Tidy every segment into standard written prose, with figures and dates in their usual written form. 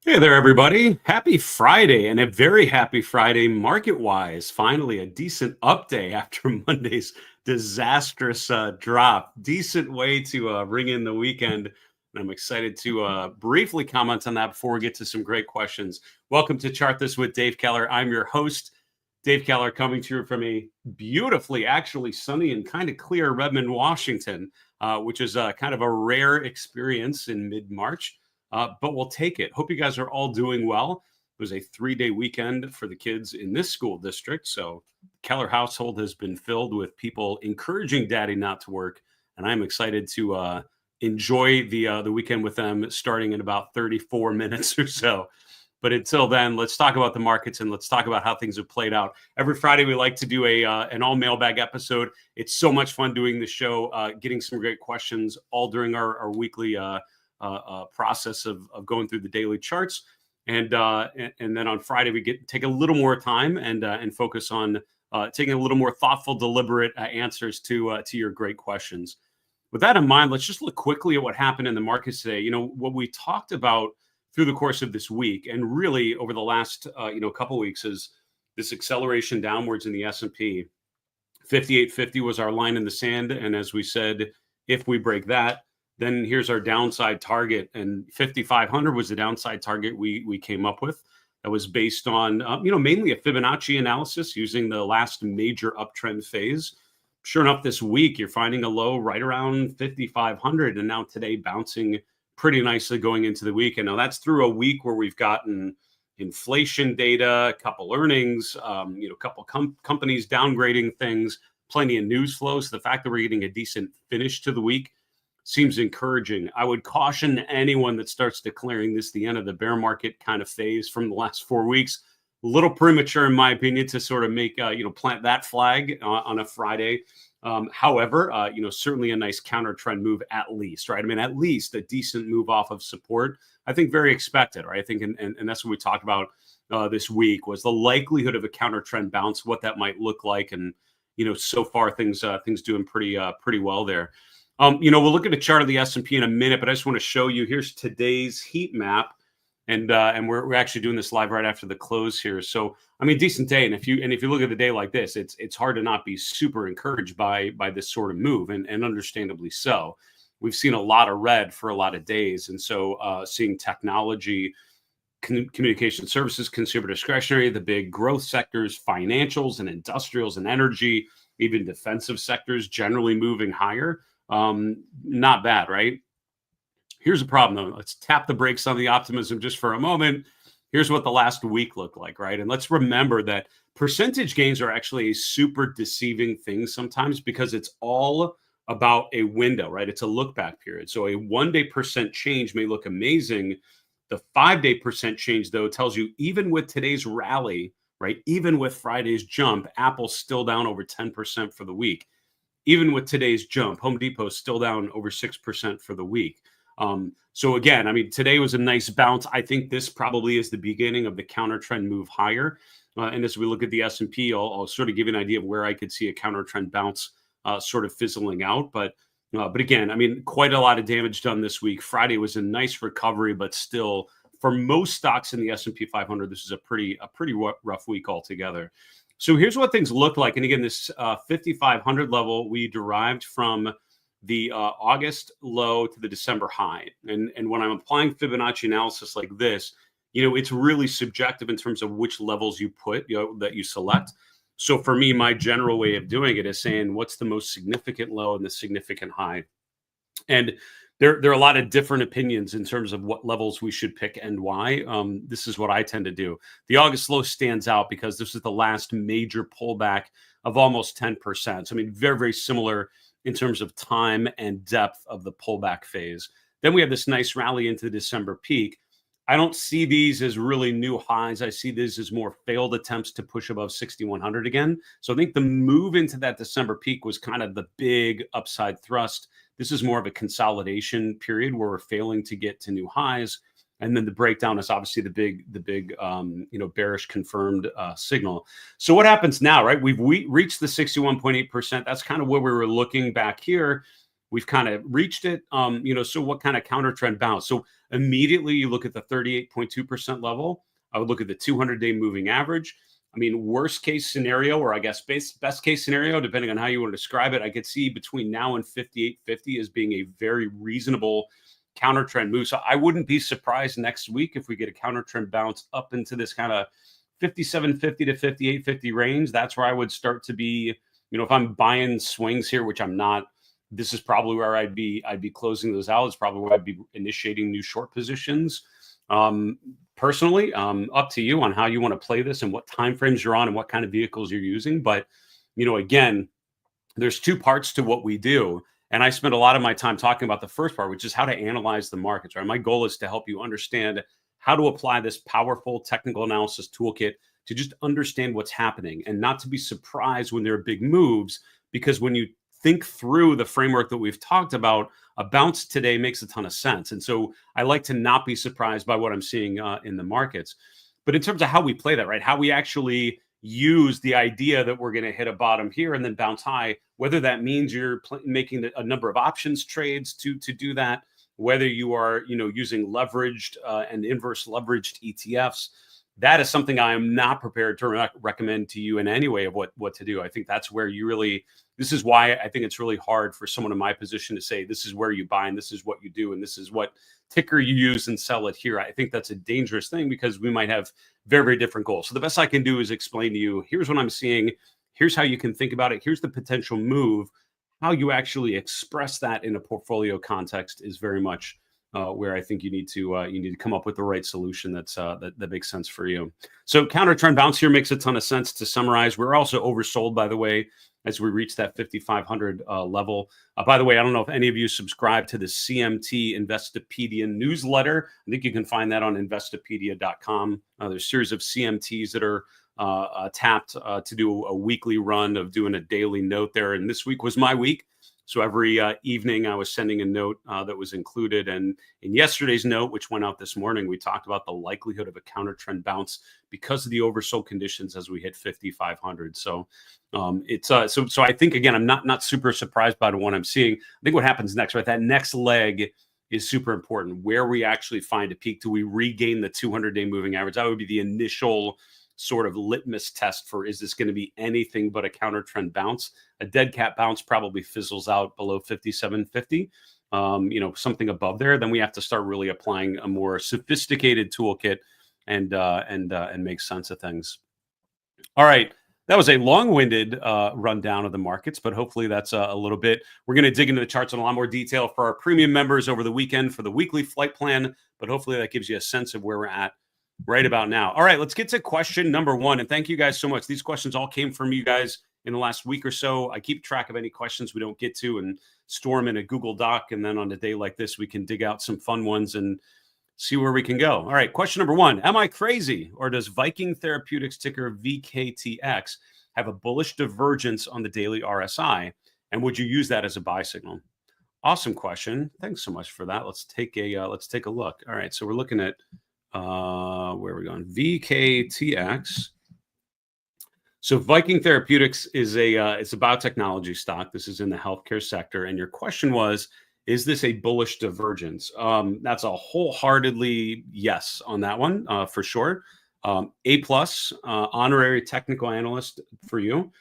Hey there, everybody. Happy Friday and a very happy Friday market-wise. Finally, a decent up day after Monday's disastrous drop. Decent way to ring in the weekend. And I'm excited to briefly comment on that before we get to some great questions. Welcome to Chart This with Dave Keller. I'm your host, Dave Keller, coming to you from a beautifully, actually sunny and kind of clear Redmond, Washington, which is kind of a rare experience in mid-March. But we'll take it. Hope you guys are all doing well. It was a 3-day weekend for the kids in this school district. So the Keller household has been filled with people encouraging daddy not to work. And I'm excited to enjoy the weekend with them starting in about 34 minutes or so. But until then, let's talk about the markets and let's talk about how things have played out. Every Friday, we like to do an all mailbag episode. It's so much fun doing the show, getting some great questions all during our weekly process of going through the daily charts, and then on Friday we take a little more time and focus on taking a little more thoughtful, deliberate answers to your great questions. With that in mind, let's just look quickly at what happened in the markets today. You know, what we talked about through the course of this week, and really over the last couple of weeks, is this acceleration downwards in the S&P. 5850 was our line in the sand, and as we said, if we break that, then here's our downside target, and 5,500 was the downside target we came up with. That was based on mainly a Fibonacci analysis using the last major uptrend phase. Sure enough, this week you're finding a low right around 5,500, and now today bouncing pretty nicely going into the week. And now that's through a week where we've gotten inflation data, a couple earnings, a couple companies downgrading things, plenty of news flow. So the fact that we're getting a decent finish to the week seems encouraging. I would caution anyone that starts declaring this the end of the bear market kind of phase from the last 4 weeks. A little premature, in my opinion, to sort of make plant that flag on a Friday. However, certainly a nice counter trend move at least, right? I mean, at least a decent move off of support. I think very expected, right? I think, and that's what we talked about this week, was the likelihood of a counter trend bounce, what that might look like, and so far things doing pretty well there. We'll look at a chart of the S&P in a minute, but I just want to show you, here's today's heat map. And we're actually doing this live right after the close here. So, I mean, decent day. And if you look at the day like this, it's hard to not be super encouraged by this sort of move, and understandably so. We've seen a lot of red for a lot of days. And so seeing technology, communication services, consumer discretionary, the big growth sectors, financials and industrials and energy, even defensive sectors generally moving higher. Not bad, right? Here's a problem, though. Let's tap the brakes on the optimism just for a moment. Here's what the last week looked like, right? And let's remember that percentage gains are actually a super deceiving thing sometimes, because it's all about a window, right? It's a look back period. So a 1-day percent change may look amazing. The 5-day percent change, though, tells you even with today's rally, right? Even with Friday's jump, Apple's still down over 10% for the week. Even with today's jump, Home Depot's still down over 6% for the week. So again, I mean, today was a nice bounce. I think this probably is the beginning of the counter trend move higher. And as we look at the S&P, I'll sort of give you an idea of where I could see a counter trend bounce sort of fizzling out. But again, I mean, quite a lot of damage done this week. Friday was a nice recovery, but still, for most stocks in the S&P 500, this is a pretty rough week altogether. So here's what things look like. And again, this 5,500 level we derived from the August low to the December high. And when I'm applying Fibonacci analysis like this, it's really subjective in terms of which levels you put, that you select. So for me, my general way of doing it is saying, what's the most significant low and the significant high? And there are a lot of different opinions in terms of what levels we should pick and why. This is what I tend to do. The August low stands out because this is the last major pullback of almost 10%. So, I mean, very, very similar in terms of time and depth of the pullback phase. Then we have this nice rally into the December peak. I don't see these as really new highs. I see these as more failed attempts to push above 6,100 again. So I think the move into that December peak was kind of the big upside thrust. This is more of a consolidation period where we're failing to get to new highs. And then the breakdown is obviously the big bearish confirmed signal. So what happens now, right? We've reached the 61.8%. That's kind of where we were looking back here. we've kind of reached it. So what kind of counter trend bounce? So immediately you look at the 38.2% level. I would look at the 200-day moving average. I mean, worst case scenario, or I guess best case scenario, depending on how you want to describe it, I could see between now and 58.50 as being a very reasonable counter trend move. So I wouldn't be surprised next week if we get a counter trend bounce up into this kind of 57.50 to 58.50 range. That's where I would start to be, if I'm buying swings here, which I'm not, this is probably where I'd be closing those out. It's probably where I'd be initiating new short positions. Personally, up to you on how you want to play this and what timeframes you're on and what kind of vehicles you're using. But, again, there's two parts to what we do. And I spend a lot of my time talking about the first part, which is how to analyze the markets, right? My goal is to help you understand how to apply this powerful technical analysis toolkit to just understand what's happening and not to be surprised when there are big moves, because when you think through the framework that we've talked about, a bounce today makes a ton of sense. And so I like to not be surprised by what I'm seeing in the markets. But in terms of how we play that, right, how we actually use the idea that we're going to hit a bottom here and then bounce high, whether that means you're making a number of options trades to do that, whether you are using leveraged and inverse leveraged ETFs, that is something I am not prepared to recommend to you in any way of what to do. I think that's where this is why I think it's really hard for someone in my position to say, this is where you buy and this is what you do and this is what ticker you use and sell it here. I think that's a dangerous thing because we might have very, very different goals. So the best I can do is explain to you, here's what I'm seeing. Here's how you can think about it. Here's the potential move. How you actually express that in a portfolio context is very much where I think you need to come up with the right solution that makes sense for you. So counter trend bounce here makes a ton of sense. To summarize, we're also oversold, by the way, as we reach that 5,500 level. By the way, I don't know if any of you subscribe to the CMT Investopedia newsletter. I think you can find that on investopedia.com. There's a series of CMTs that are tapped to do a weekly run of doing a daily note there. And this week was my week. So every evening I was sending a note that was included. And in yesterday's note, which went out this morning, we talked about the likelihood of a counter trend bounce because of the oversold conditions as we hit 5,500. So so I think, again, I'm not super surprised by what I'm seeing. I think what happens next, right? That next leg is super important. Where we actually find a peak, do we regain the 200-day moving average? That would be the initial sort of litmus test for, is this going to be anything but a counter trend bounce? A dead cat bounce probably fizzles out below 57.50. Something above there, then we have to start really applying a more sophisticated toolkit and make sense of things. All right. That was a long-winded rundown of the markets, but hopefully that's a little bit. We're going to dig into the charts in a lot more detail for our premium members over the weekend for the weekly flight plan, but hopefully that gives you a sense of where we're at right about now. All right, let's get to question number one. And thank you guys so much. These questions all came from you guys in the last week or so. I keep track of any questions we don't get to and store them in a Google Doc. And then on a day like this, we can dig out some fun ones and see where we can go. All right, question number one. Am I crazy, or does Viking Therapeutics ticker VKTX have a bullish divergence on the daily RSI? And would you use that as a buy signal? Awesome question. Thanks so much for that. Let's take a look. All right, so we're looking at where are we going? VKTX. So Viking Therapeutics is it's a biotechnology stock. This is in the healthcare sector. And your question was, is this a bullish divergence? That's a wholeheartedly yes on that one, for sure. A plus, honorary technical analyst for you,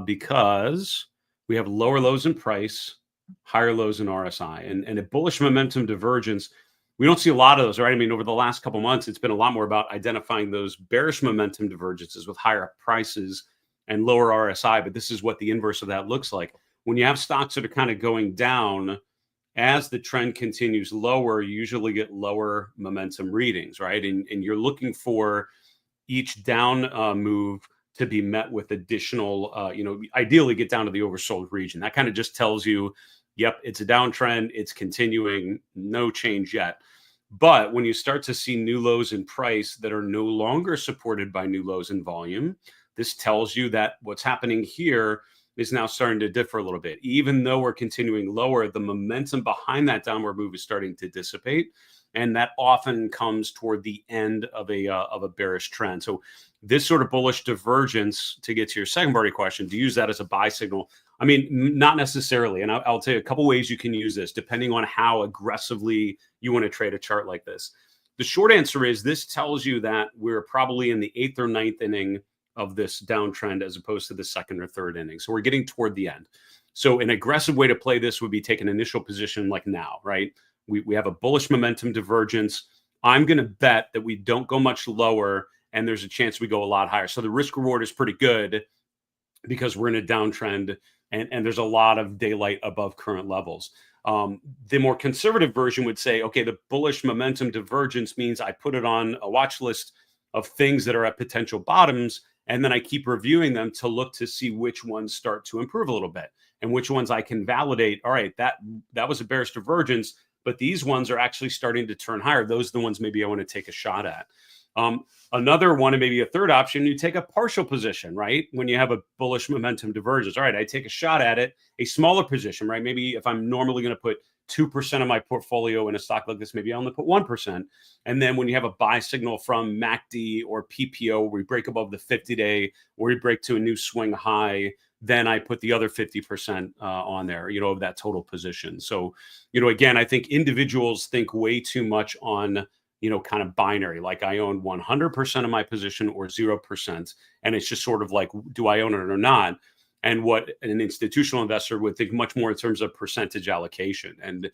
because we have lower lows in price, higher lows in RSI, and a bullish momentum divergence. We don't see a lot of those, right? I mean, over the last couple of months, it's been a lot more about identifying those bearish momentum divergences with higher prices and lower RSI. But this is what the inverse of that looks like. When you have stocks that are kind of going down, as the trend continues lower, you usually get lower momentum readings, right? And you're looking for each down move to be met with additional, ideally get down to the oversold region. That kind of just tells you, yep, it's a downtrend. It's continuing, no change yet. But when you start to see new lows in price that are no longer supported by new lows in volume, this tells you that what's happening here is now starting to differ a little bit. Even though we're continuing lower, the momentum behind that downward move is starting to dissipate. And that often comes toward the end of a bearish trend. So this sort of bullish divergence, to get to your second part of your question, to use that as a buy signal, I mean, not necessarily. And I'll tell you a couple ways you can use this depending on how aggressively you want to trade a chart like this. The short answer is this tells you that we're probably in the eighth or ninth inning of this downtrend as opposed to the second or third inning. So we're getting toward the end. So an aggressive way to play this would be take an initial position like now, right? We have a bullish momentum divergence. I'm going to bet that we don't go much lower and there's a chance we go a lot higher. So the risk reward is pretty good because we're in a downtrend and there's a lot of daylight above current levels. The more conservative version would say, okay, the bullish momentum divergence means I put it on a watch list of things that are at potential bottoms, and then I keep reviewing them to look to see which ones start to improve a little bit and which ones I can validate. All right, that was a bearish divergence, but these ones are actually starting to turn higher. Those are the ones maybe I want to take a shot at. Another one, and maybe a third option, you take a partial position, right? When you have a bullish momentum divergence, all right, I take a shot at it, a smaller position, right? Maybe if I'm normally going to put 2% of my portfolio in a stock like this, maybe I only put 1%. And then when you have a buy signal from MACD or PPO, where we break above the 50-day, or we break to a new swing high, then I put the other 50% on there, of that total position. So, again, I think individuals think way too much on kind of binary, like I own 100% of my position or 0%. And it's just sort of like, do I own it or not? And what an institutional investor would think much more in terms of percentage allocation. And,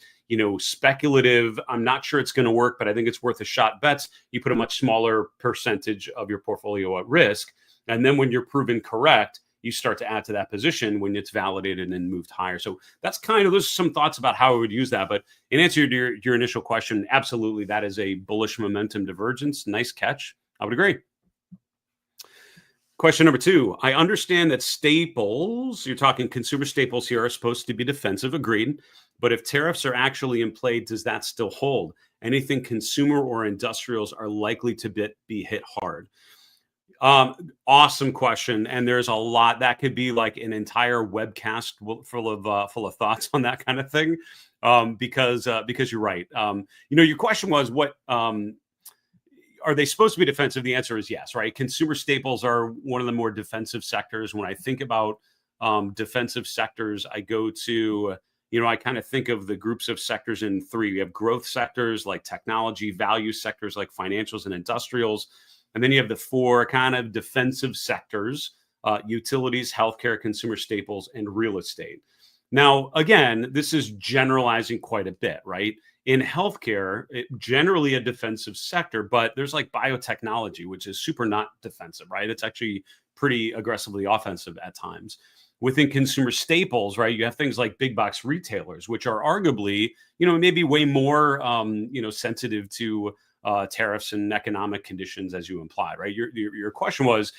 speculative, I'm not sure it's going to work, but I think it's worth a shot bets. You put a much smaller percentage of your portfolio at risk. And then when you're proven correct, you start to add to that position when it's validated and moved higher. So that's those are some thoughts about how I would use that. But in answer to your initial question, absolutely, that is a bullish momentum divergence. Nice catch. I would agree. Question number 2. I understand that staples, you're talking consumer staples here, are supposed to be defensive, agreed. But if tariffs are actually in play, does that still hold? Anything consumer or industrials are likely to be hit hard? Awesome question. And there's a lot that could be like an entire webcast full of thoughts on that kind of thing. Because you're right. Your question was what, are they supposed to be defensive? The answer is yes, right? Consumer staples are one of the more defensive sectors. When I think about defensive sectors, I go to, I kind of think of the groups of sectors in 3. We have growth sectors like technology, value sectors like financials and industrials. And then you have the 4 kind of defensive sectors, utilities, healthcare, consumer staples, and real estate. Now, again, this is generalizing quite a bit, right? In healthcare, generally a defensive sector, but there's like biotechnology, which is super not defensive, right? It's actually pretty aggressively offensive at times. Within consumer staples, right, you have things like big box retailers, which are arguably, maybe way more, sensitive to tariffs and economic conditions, as you imply, right? Your question was,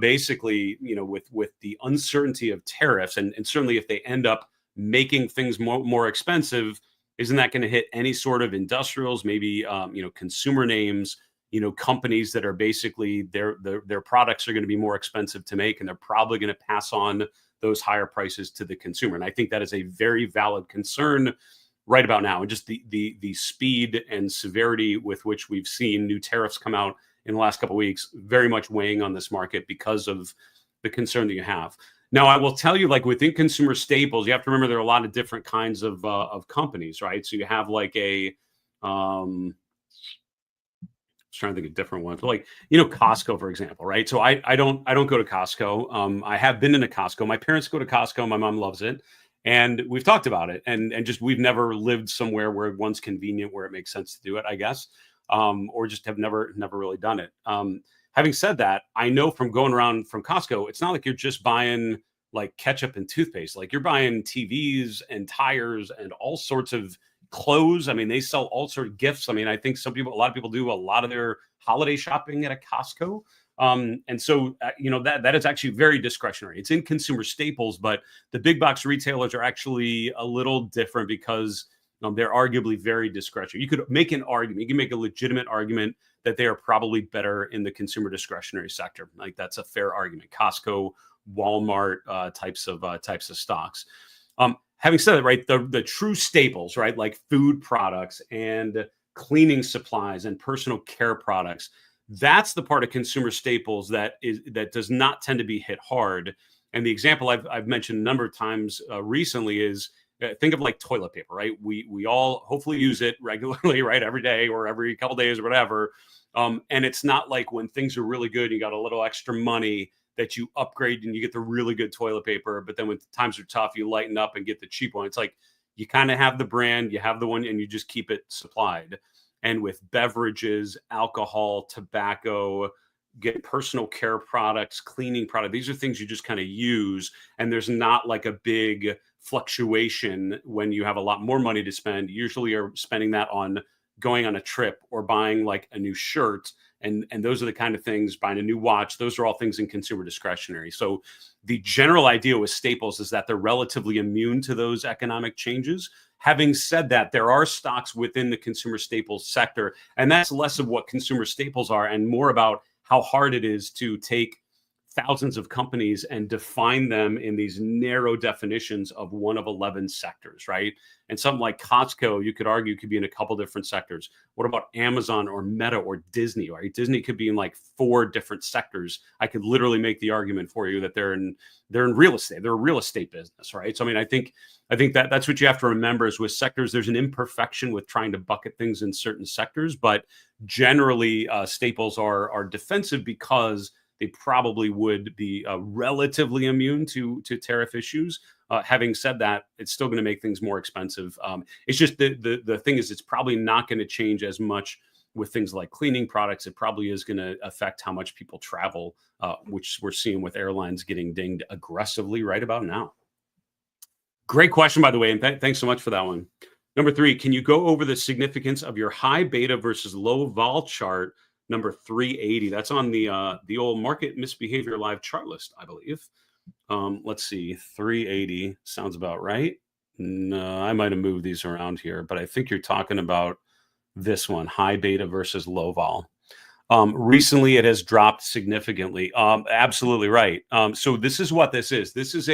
basically, with the uncertainty of tariffs, and certainly if they end up making things more expensive, isn't that going to hit any sort of industrials, maybe consumer names, companies that are basically their products are going to be more expensive to make, and they're probably going to pass on those higher prices to the consumer. And I think that is a very valid concern right about now. And just the speed and severity with which we've seen new tariffs come out in the last couple of weeks, very much weighing on this market because of the concern that you have. Now, I will tell you, like within consumer staples, you have to remember there are a lot of different kinds of companies, right? So you have like trying to think of different ones, but like, Costco, for example, right? So I don't go to Costco. I have been in a Costco. My parents go to Costco. My mom loves it. And we've talked about it, and just we've never lived somewhere where one's convenient, where it makes sense to do it, I guess, or just have never really done it. Having said that, I know from going around from Costco, it's not like you're just buying like ketchup and toothpaste. Like you're buying TVs and tires and all sorts of clothes. I mean, they sell all sorts of gifts. I mean, I think a lot of people do a lot of their holiday shopping at a Costco. And so, that is actually very discretionary. It's in consumer staples, but the big box retailers are actually a little different because they're arguably very discretionary. You could make an argument. You can make a legitimate argument that they are probably better in the consumer discretionary sector. Like that's a fair argument. Costco, Walmart, types of stocks. Having said that, right, the true staples, right, like food products and cleaning supplies and personal care products, that's the part of consumer staples that does not tend to be hit hard. And the example I've mentioned a number of times recently is think of like toilet paper, right? We all hopefully use it regularly, right? Every day or every couple days or whatever. And it's not like when things are really good, you got a little extra money that you upgrade and you get the really good toilet paper. But then when times are tough, you lighten up and get the cheap one. It's like you kind of have the brand, you have the one, and you just keep it supplied. And with beverages, alcohol, tobacco, get personal care products, cleaning product. These are things you just kind of use. And there's not like a big fluctuation when you have a lot more money to spend. Usually you're spending that on going on a trip or buying like a new shirt. And those are the kind of things, buying a new watch, those are all things in consumer discretionary. So the general idea with staples is that they're relatively immune to those economic changes. Having said that, there are stocks within the consumer staples sector, and that's less of what consumer staples are and more about how hard it is to take thousands of companies and define them in these narrow definitions of one of 11 sectors, right? And something like Costco, you could argue, could be in a couple different sectors. What about Amazon or Meta or Disney, right? Disney could be in like 4 different sectors. I could literally make the argument for you that they're in real estate. They're a real estate business, right? So I mean, I think that's what you have to remember is with sectors, there's an imperfection with trying to bucket things in certain sectors, but generally staples are defensive because they probably would be relatively immune to tariff issues. Having said that, it's still going to make things more expensive. It's just the thing is, it's probably not going to change as much with things like cleaning products. It probably is going to affect how much people travel, which we're seeing with airlines getting dinged aggressively right about now. Great question, by the way, and thanks so much for that one. Number 3, can you go over the significance of your high beta versus low vol chart? Number 380. That's on the old market misbehavior live chart list, I believe. Let's see, 380 sounds about right. No, I might have moved these around here, but I think you're talking about this one, high beta versus low vol. Recently, it has dropped significantly. Absolutely right. So this is what this is. This is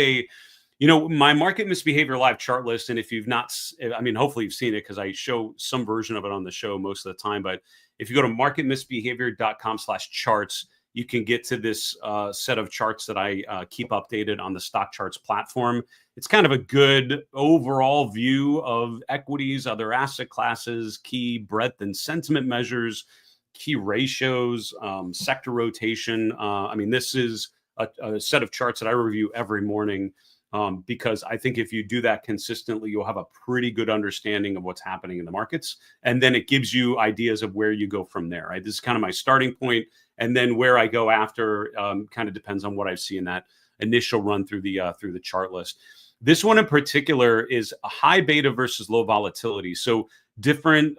my market misbehavior live chart list. And if you've not, I mean, hopefully you've seen it because I show some version of it on the show most of the time. But if you go to marketmisbehavior.com/charts, you can get to this set of charts that I keep updated on the stock charts platform. It's kind of a good overall view of equities, other asset classes, key breadth and sentiment measures, key ratios, sector rotation. I mean, this is a set of charts that I review every morning. Because I think if you do that consistently, you'll have a pretty good understanding of what's happening in the markets. And then it gives you ideas of where you go from there, right? This is kind of my starting point. And then where I go after kind of depends on what I see in that initial run through the chart list. This one in particular is a high beta versus low volatility. So different,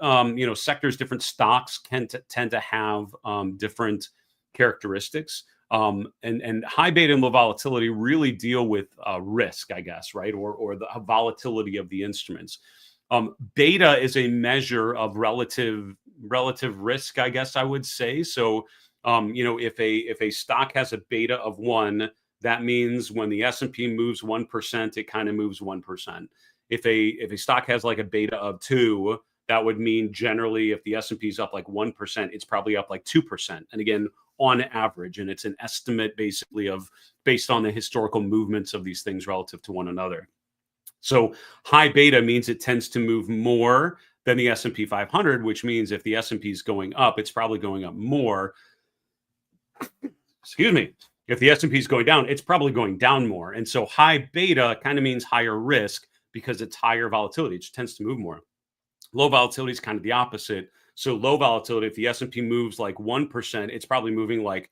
sectors, different stocks tend to have different characteristics. And high beta and low volatility really deal with risk, I guess, right? Or the volatility of the instruments. Beta is a measure of relative risk, I guess I would say. So, if a stock has a beta of 1, that means when the S&P moves 1%, it kind of moves 1%. If a stock has like a beta of 2, that would mean generally if the S&P is up like 1%, it's probably up like 2%. And again, on average, and it's an estimate basically based on the historical movements of these things relative to one another. So high beta means it tends to move more than the S&P 500, which means if the S&P is going up, it's probably going up more. Excuse me. If the S&P is going down, it's probably going down more. And so high beta kind of means higher risk because it's higher volatility. It tends to move more. Low volatility is kind of the opposite. So low volatility, if the S&P moves like 1%, it's probably moving like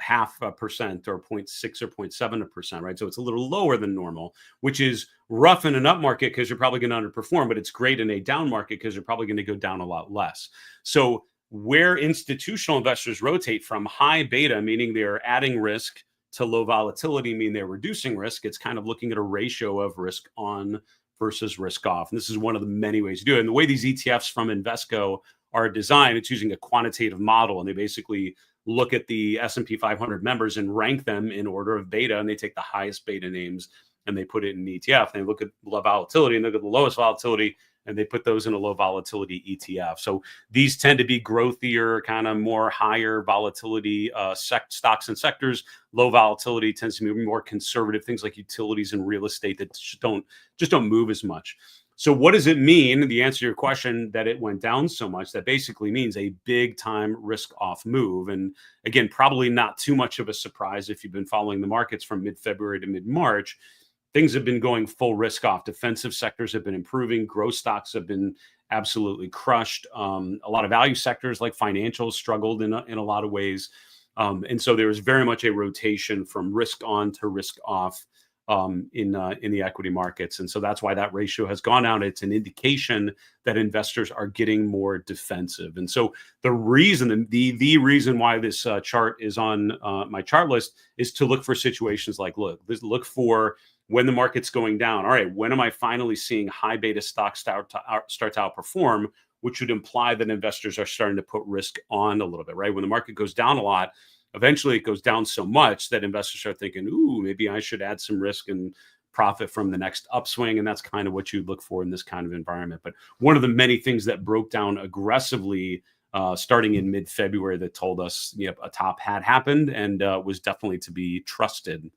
0.5% or 0.6 or 0.7%, right? So it's a little lower than normal, which is rough in an up market because you're probably going to underperform, but it's great in a down market because you're probably going to go down a lot less. So where institutional investors rotate from high beta, meaning they're adding risk, to low volatility, meaning they're reducing risk, it's kind of looking at a ratio of risk on versus risk off. And this is one of the many ways to do it. And the way these ETFs from Invesco are designed, it's using a quantitative model. And they basically look at the S&P 500 members and rank them in order of beta. And they take the highest beta names and they put it in the ETF. And they look at low volatility and look at the lowest volatility and they put those in a low volatility ETF. So these tend to be growthier, kind of more higher volatility stocks and sectors. Low volatility tends to be more conservative, things like utilities and real estate that just don't move as much. So what does it mean? The answer to your question, that it went down so much, that basically means a big time risk off move. And again, probably not too much of a surprise if you've been following the markets from mid-February to mid-March. Things have been going full risk off. Defensive sectors have been improving. Growth stocks have been absolutely crushed. A lot of value sectors like financials struggled in a lot of ways. And so there was very much a rotation from risk on to risk off in the equity markets. And so that's why that ratio has gone down. It's an indication that investors are getting more defensive. And so the reason why this chart is on my chart list is to look for situations like, look for when the market's going down. All right, when am I finally seeing high beta stocks start to outperform, which would imply that investors are starting to put risk on a little bit, right? When the market goes down a lot, eventually it goes down so much that investors are thinking, ooh, maybe I should add some risk and profit from the next upswing. And that's kind of what you look for in this kind of environment. But one of the many things that broke down aggressively starting in mid-February that told us, yep, a top had happened and was definitely to be trusted.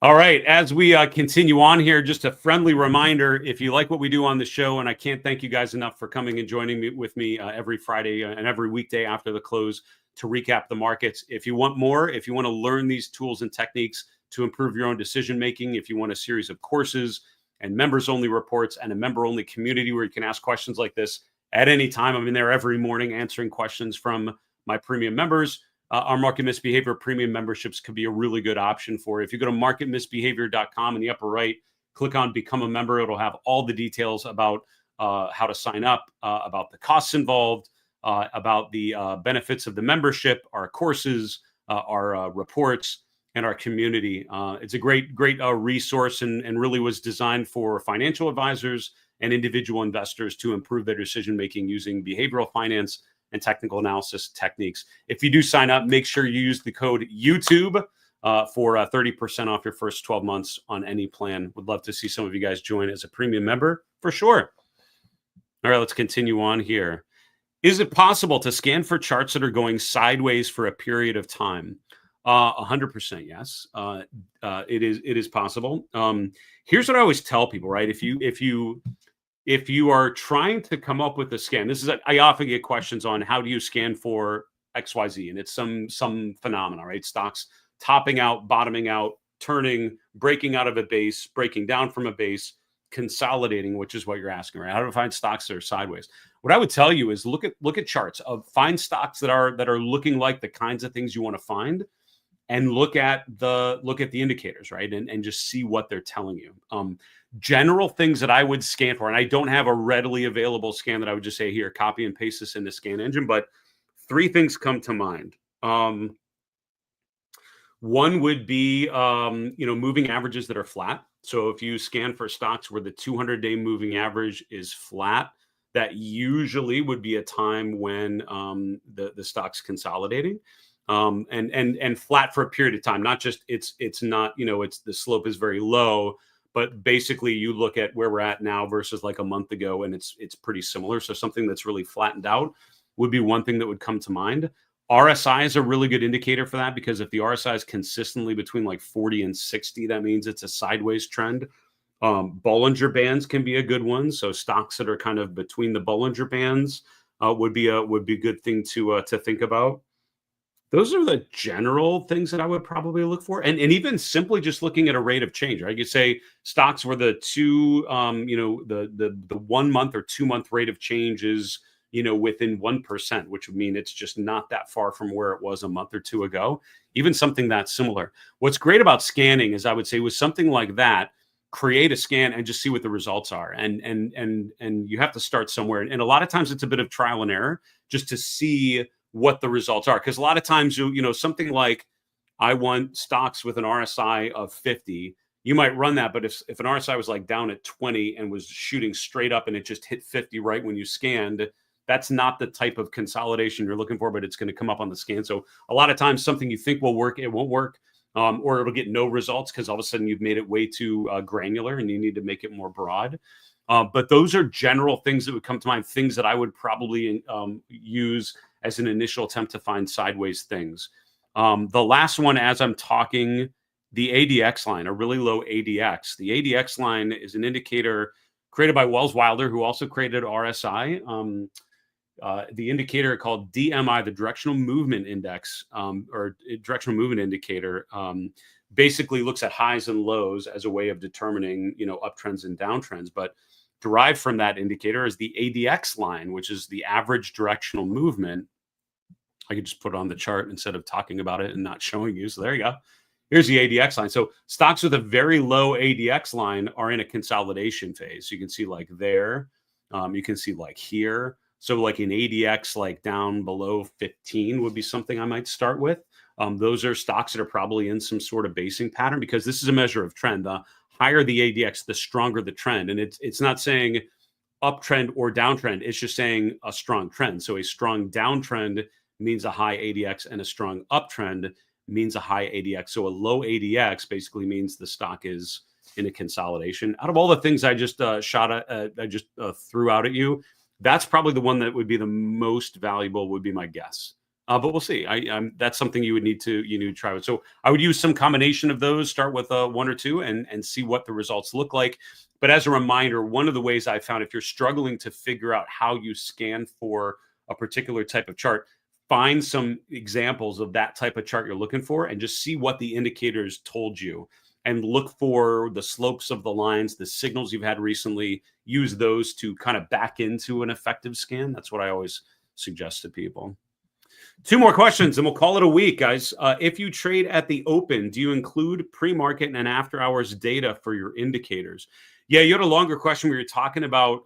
All right, as we continue on here, just a friendly reminder, if you like what we do on the show, and I can't thank you guys enough for coming and joining me with me every Friday and every weekday after the close to recap the markets. If you want more, if you want to learn these tools and techniques to improve your own decision making, if you want a series of courses and members only reports and a member only community where you can ask questions like this at any time, I'm in there every morning answering questions from my premium members. Our Market Misbehavior premium memberships could be a really good option for you. If you go to marketmisbehavior.com in the upper right, click on Become a Member. It'll have all the details about how to sign up, about the costs involved, about the benefits of the membership, our courses, our reports, and our community. It's a great resource and really was designed for financial advisors and individual investors to improve their decision-making using behavioral finance and technical analysis techniques. If you do sign up, make sure you use the code YouTube for 30% off your first 12 months on any plan. Would love to see some of you guys join as a premium member for sure. All right, let's continue on here. Is it possible to scan for charts that are going sideways for a period of time? 100% yes. It is possible. Here's what I always tell people, right? If you are trying to come up with a scan, I often get questions on how do you scan for XYZ, and it's some phenomena, right? Stocks topping out, bottoming out, turning, breaking out of a base, breaking down from a base, consolidating, which is what you're asking, right? How do I find stocks that are sideways? What I would tell you is look at charts find stocks that are looking like the kinds of things you want to find, and look at the indicators, right? And just see what they're telling you. General things that I would scan for, and I don't have a readily available scan that I would just say, here, copy and paste this in the scan engine, but 3 things come to mind. One would be, moving averages that are flat. So if you scan for stocks where the 200-day moving average is flat, that usually would be a time when the stock's consolidating. And flat for a period of time, not just it's not, it's the slope is very low, but basically you look at where we're at now versus like a month ago, and it's pretty similar. So something that's really flattened out would be one thing that would come to mind. RSI is a really good indicator for that, because if the RSI is consistently between like 40 and 60, that means it's a sideways trend. Bollinger Bands can be a good one. So stocks that are kind of between the Bollinger Bands would be a good thing to think about. Those are the general things that I would probably look for. And even simply just looking at a rate of change, right? You say stocks where the 1 month or 2 month rate of change is, within 1%, which would mean it's just not that far from where it was a month or two ago, even something that's similar. What's great about scanning is, I would say, with something like that, create a scan and just see what the results are. And you have to start somewhere. And a lot of times it's a bit of trial and error just to see what the results are. Because a lot of times, something like, I want stocks with an RSI of 50, you might run that. But if an RSI was like down at 20 and was shooting straight up and it just hit 50 right when you scanned, that's not the type of consolidation you're looking for, but it's going to come up on the scan. So a lot of times something you think will work, it won't work, or it'll get no results because all of a sudden you've made it way too granular and you need to make it more broad. But those are general things that would come to mind, things that I would probably use as an initial attempt to find sideways things. The last one, as I'm talking, the ADX line, a really low ADX. The ADX line is an indicator created by Wells Wilder, who also created RSI. The indicator called DMI, the Directional Movement Index, or Directional Movement Indicator, basically looks at highs and lows as a way of determining, uptrends and downtrends. But derived from that indicator is the ADX line, which is the average directional movement. I could just put it on the chart instead of talking about it and not showing you. So there you go. Here's the ADX line. So stocks with a very low ADX line are in a consolidation phase. So you can see like there, you can see like here. So like an ADX like down below 15 would be something I might start with. Those are stocks that are probably in some sort of basing pattern, because this is a measure of trend. The higher the ADX, the stronger the trend. And it's not saying uptrend or downtrend. It's just saying a strong trend. So a strong downtrend means a high ADX, and a strong uptrend means a high ADX. So a low ADX basically means the stock is in a consolidation. Out of all the things I just threw out at you, that's probably the one that would be the most valuable, would be my guess. But we'll see. That's something you would need to try with. So I would use some combination of those. Start with one or two and see what the results look like. But as a reminder, one of the ways I found, if you're struggling to figure out how you scan for a particular type of chart, find some examples of that type of chart you're looking for and just see what the indicators told you, and look for the slopes of the lines, the signals you've had recently. Use those to kind of back into an effective scan. That's what I always suggest to people. Two more questions and we'll call it a week, guys. If you trade at the open, do you include pre-market and after hours data for your indicators? Yeah, you had a longer question where you're talking about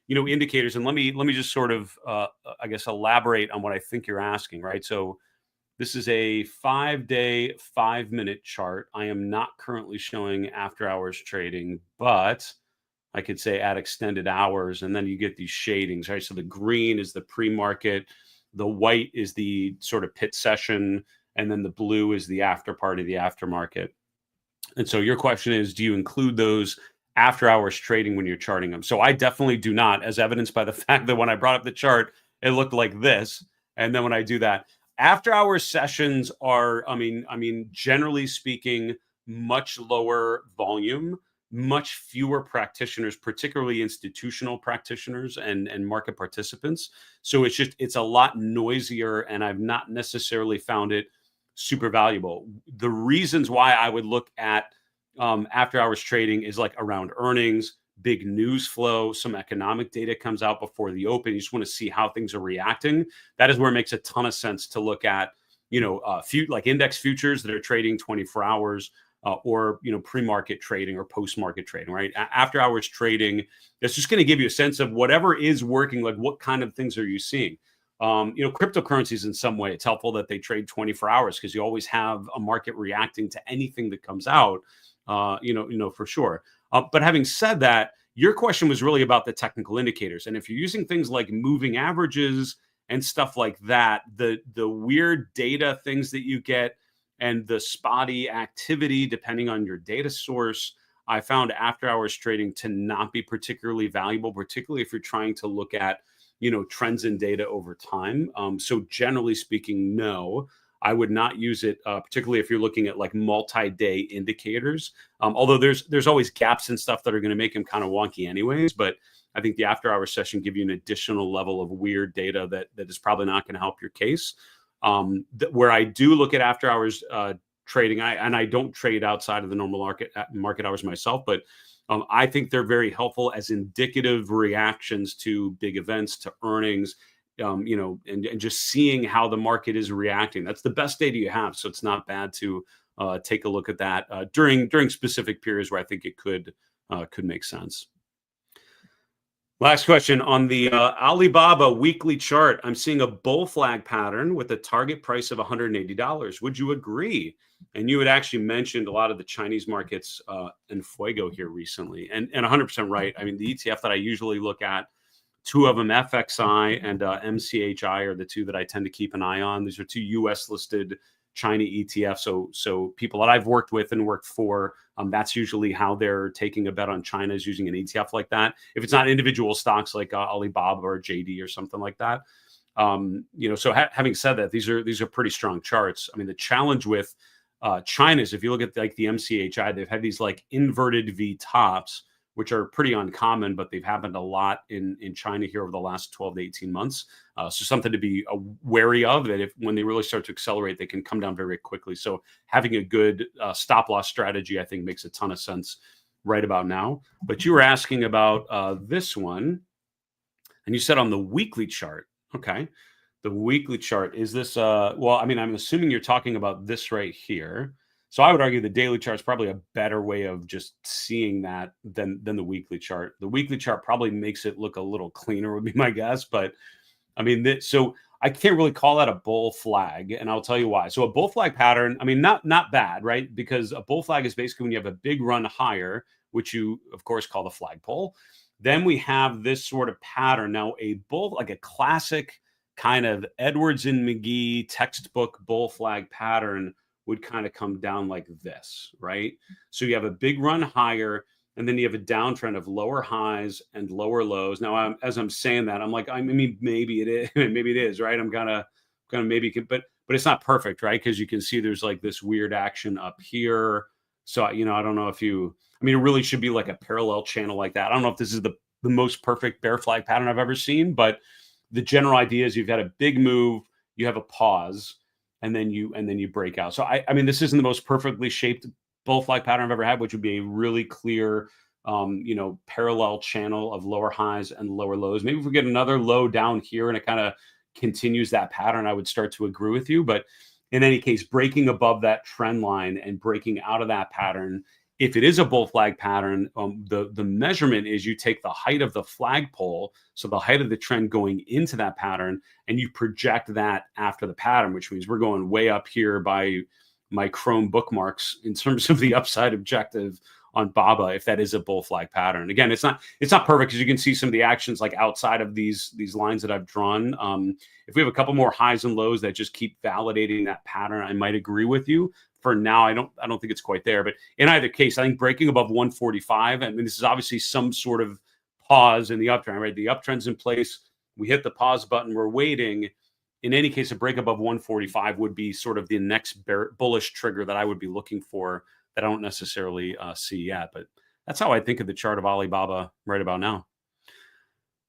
indicators, and let me just sort of I guess elaborate on what I think you're asking, right? So this is a 5-day, 5-minute chart. I am not currently showing after hours trading, but I could say at extended hours, and then you get these shadings, right? So the green is the pre-market, the white is the sort of pit session, and then the blue is the after part of the aftermarket. And so your question is, do you include those after hours trading when you're charting them? So I definitely do not, as evidenced by the fact that when I brought up the chart, it looked like this. And then when I do that, after hours sessions are, generally speaking, much lower volume, much fewer practitioners, particularly institutional practitioners and market participants. So it's a lot noisier, and I've not necessarily found it super valuable. The reasons why I would look at after hours trading is like around earnings, big news flow, some economic data comes out before the open. You just want to see how things are reacting. That is where it makes a ton of sense to look at, like index futures that are trading 24 hours or, pre-market trading or post-market trading, right? After hours trading, that's just going to give you a sense of whatever is working, like what kind of things are you seeing? Cryptocurrencies, in some way, it's helpful that they trade 24 hours because you always have a market reacting to anything that comes out, for sure. But having said that, your question was really about the technical indicators. And if you're using things like moving averages and stuff like that, the weird data things that you get and the spotty activity, depending on your data source, I found after hours trading to not be particularly valuable, particularly if you're trying to look at, trends in data over time. So generally speaking, no, I would not use it, particularly if you're looking at like multi-day indicators. Although there's always gaps and stuff that are going to make them kind of wonky anyways. But I think the after hours session give you an additional level of weird data that is probably not going to help your case. Where I do look at after hours trading, I don't trade outside of the normal market hours myself, but I think they're very helpful as indicative reactions to big events, to earnings, and just seeing how the market is reacting. That's the best data you have. So it's not bad to take a look at that during specific periods where I think it could make sense. Last question on the Alibaba weekly chart. I'm seeing a bull flag pattern with a target price of $180. Would you agree? And you had actually mentioned a lot of the Chinese markets in Fuego here recently, and 100% right. I mean, the ETF that I usually look at, two of them, FXI and MCHI, are the two that I tend to keep an eye on. These are two US listed China ETF. So people that I've worked with and worked for, that's usually how they're taking a bet on China, is using an ETF like that. If it's not individual stocks like Alibaba or JD or something like that. So having said that, these are pretty strong charts. I mean, the challenge with China is, if you look at like the MCHI, they've had these like inverted V tops, which are pretty uncommon, but they've happened a lot in China here over the last 12 to 18 months. So something to be wary of, that if when they really start to accelerate, they can come down very quickly. So having a good stop loss strategy, I think, makes a ton of sense right about now. But you were asking about this one, and you said on the weekly chart. Okay. The weekly chart, is this well, I mean, I'm assuming you're talking about this right here. So I would argue the daily chart is probably a better way of just seeing that than the weekly chart. The weekly chart probably makes it look a little cleaner, would be my guess. But I mean, so I can't really call that a bull flag, and I'll tell you why. So a bull flag pattern, I mean, not bad, right? Because a bull flag is basically when you have a big run higher, which you of course call the flagpole. Then we have this sort of pattern. Now, a bull, like a classic kind of Edwards and McGee textbook bull flag pattern, would kind of come down like this, right? So you have a big run higher, and then you have a downtrend of lower highs and lower lows. Now, as I'm saying that, I'm like, I mean, maybe it is, maybe it is, right? I'm gonna maybe, but it's not perfect, right? Because you can see there's like this weird action up here. So I don't know if you. I mean, it really should be like a parallel channel like that. I don't know if this is the most perfect bear flag pattern I've ever seen, but the general idea is you've got a big move, you have a pause, and then you break out. So I mean, this isn't the most perfectly shaped bull flag pattern I've ever had, which would be a really clear, parallel channel of lower highs and lower lows. Maybe if we get another low down here and it kind of continues that pattern, I would start to agree with you. But in any case, breaking above that trend line and breaking out of that pattern, if it is a bull flag pattern, the measurement is you take the height of the flagpole, so the height of the trend going into that pattern, and you project that after the pattern, which means we're going way up here by my Chrome bookmarks in terms of the upside objective on BABA, if that is a bull flag pattern. Again, it's not perfect, because you can see some of the actions like outside of these lines that I've drawn. If we have a couple more highs and lows that just keep validating that pattern, I might agree with you. For now, I don't think it's quite there. But in either case, I think breaking above 145, I mean, this is obviously some sort of pause in the uptrend, right? The uptrend's in place. We hit the pause button. We're waiting. In any case, a break above 145 would be sort of the next bullish trigger that I would be looking for, that I don't necessarily see yet. But that's how I think of the chart of Alibaba right about now.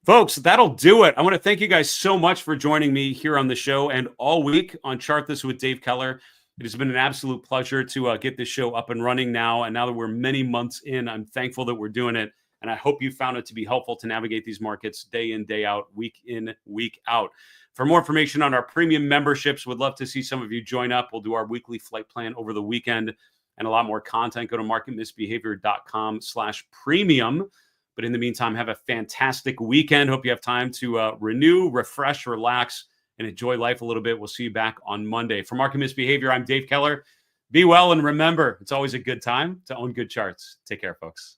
Folks, that'll do it. I want to thank you guys so much for joining me here on the show and all week on Chart This with Dave Keller. It has been an absolute pleasure to get this show up and running now. And now that we're many months in, I'm thankful that we're doing it. And I hope you found it to be helpful to navigate these markets day in, day out, week in, week out. For more information on our premium memberships, would love to see some of you join up. We'll do our weekly flight plan over the weekend and a lot more content. Go to marketmisbehavior.com/premium. But in the meantime, have a fantastic weekend. Hope you have time to renew, refresh, relax, and enjoy life a little bit. We'll see you back on Monday. For Market Misbehavior, I'm Dave Keller. Be well, and remember, it's always a good time to own good charts. Take care, folks.